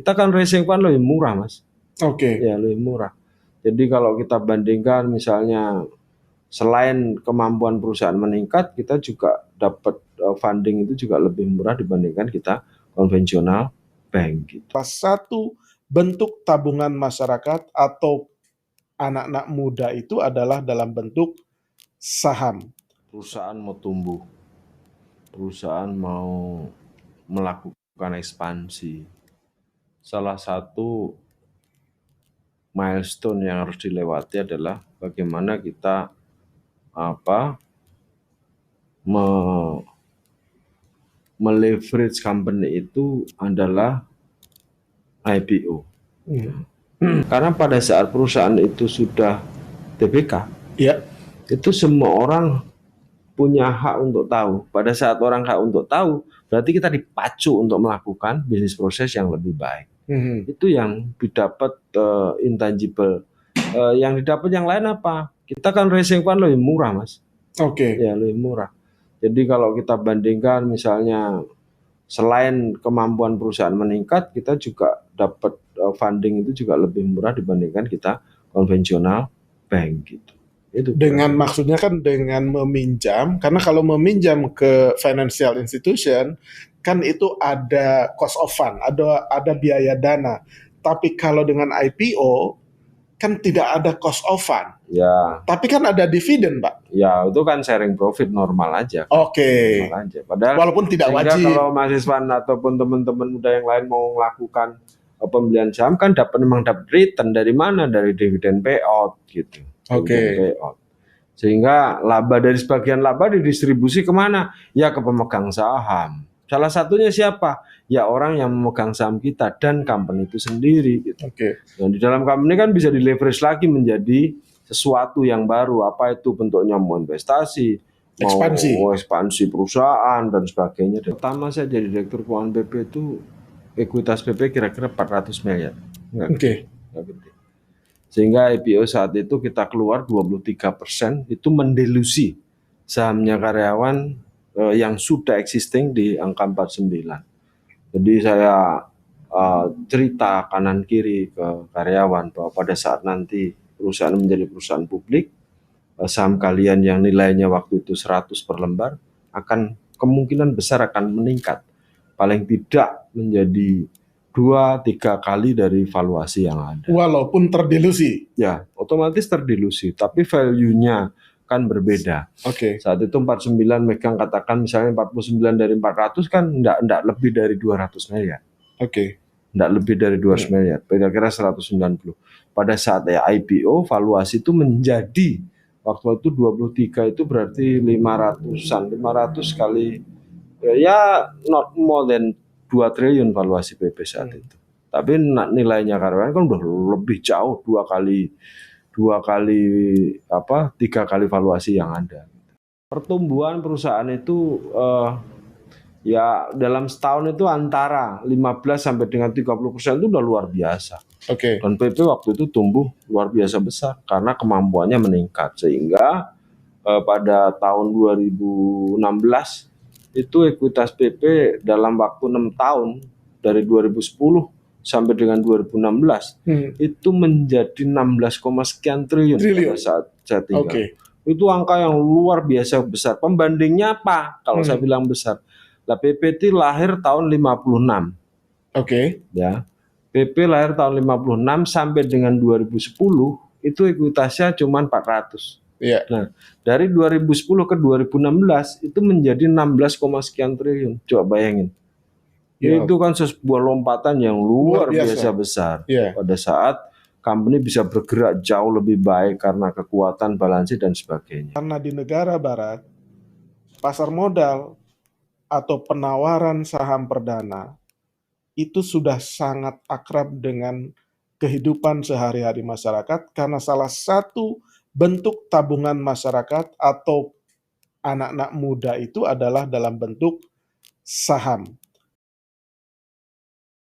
Kita kan racing fund lebih murah, Mas. Oke. Ya, lebih murah. Jadi kalau kita bandingkan misalnya selain kemampuan perusahaan meningkat, kita juga dapat funding itu juga lebih murah dibandingkan kita konvensional bank gitu. Salah satu bentuk tabungan masyarakat atau anak-anak muda itu adalah dalam bentuk saham. Perusahaan mau tumbuh, perusahaan mau melakukan ekspansi. Salah satu milestone yang harus dilewati adalah bagaimana kita meleverage company itu adalah IPO. Karena pada saat perusahaan itu sudah TBK, Ya, itu semua orang punya hak untuk tahu. Pada saat orang hak untuk tahu, berarti kita dipacu untuk melakukan bisnis proses yang lebih baik. Itu yang didapat intangible. Yang didapat yang lain apa? Kita kan racing fund lebih murah, Mas. oke. Ya, lebih murah. Jadi kalau kita bandingkan misalnya selain kemampuan perusahaan meningkat, kita juga dapat funding itu juga lebih murah dibandingkan kita konvensional bank gitu. Itu Dengan maksudnya kan dengan meminjam, karena kalau meminjam ke financial institution kan itu ada cost of fund, ada biaya dana. Tapi kalau dengan IPO kan tidak ada cost of fund. ya, Tapi kan ada dividen, Pak. ya itu kan sharing profit normal aja. Oke. Normal aja. Padahal Walaupun tidak sehingga wajib. kalau mahasiswa ataupun teman-teman muda yang lain mau melakukan pembelian saham kan memang dapat return dari mana? Dari dividen payout gitu. Oke. Dividen payout. Sehingga laba dari sebagian laba didistribusi kemana? Ya ke pemegang saham. Salah satunya siapa? Ya orang yang memegang saham kita dan company itu sendiri. Gitu. Oke. Dan di dalam company kan bisa di-leverage lagi menjadi sesuatu yang baru. Apa itu bentuknya? Mau investasi, mau ekspansi perusahaan dan sebagainya. Pertama saya jadi direktur keuangan BP itu ekuitas BP kira-kira 400 miliar. Oke. Sehingga IPO saat itu kita keluar 23% itu mendelusi sahamnya karyawan yang sudah existing di angka 49. Jadi saya cerita kanan kiri ke karyawan bahwa pada saat nanti perusahaan menjadi perusahaan publik, saham kalian yang nilainya waktu itu 100 per lembar akan kemungkinan besar akan meningkat. Paling tidak menjadi 2-3 kali dari valuasi yang ada. Walaupun terdelusi. Ya, otomatis terdelusi, tapi value-nya kan berbeda. Oke. Saat itu 49 megang katakan misalnya 49 dari 400 kan enggak lebih dari 200 miliar. Oke. Enggak lebih dari 200 miliar, kira-kira 190. Pada saat IPO valuasi itu menjadi waktu itu 23 itu berarti 500-an, 500 kali ya not more than 2 triliun valuasi BP saat itu. Tapi nilainya karyawan kan udah lebih jauh 3 kali valuasi yang ada. Pertumbuhan perusahaan itu ya dalam setahun itu antara 15 sampai dengan 30% itu udah luar biasa. Oke. Dan PP waktu itu tumbuh luar biasa besar karena kemampuannya meningkat sehingga pada tahun 2016 itu ekuitas PP dalam waktu 6 tahun dari 2010 sampai dengan 2016 itu menjadi 16, sekian triliun pada saat saya tinggal. Oke. Itu angka yang luar biasa besar. Pembandingnya apa? Kalau saya bilang besar. Lah PP itu lahir tahun 56. Oke. Ya. PP lahir tahun 56 sampai dengan 2010 itu ekuitasnya cuma 400. Iya. Nah, dari 2010 ke 2016 itu menjadi 16, sekian triliun. Coba bayangin. Ya. Itu kan sebuah lompatan yang luar biasa besar. Yeah. Pada saat company bisa bergerak jauh lebih baik karena kekuatan balansi dan sebagainya. Karena di negara barat, pasar modal atau penawaran saham perdana itu sudah sangat akrab dengan kehidupan sehari-hari masyarakat karena salah satu bentuk tabungan masyarakat atau anak-anak muda itu adalah dalam bentuk saham.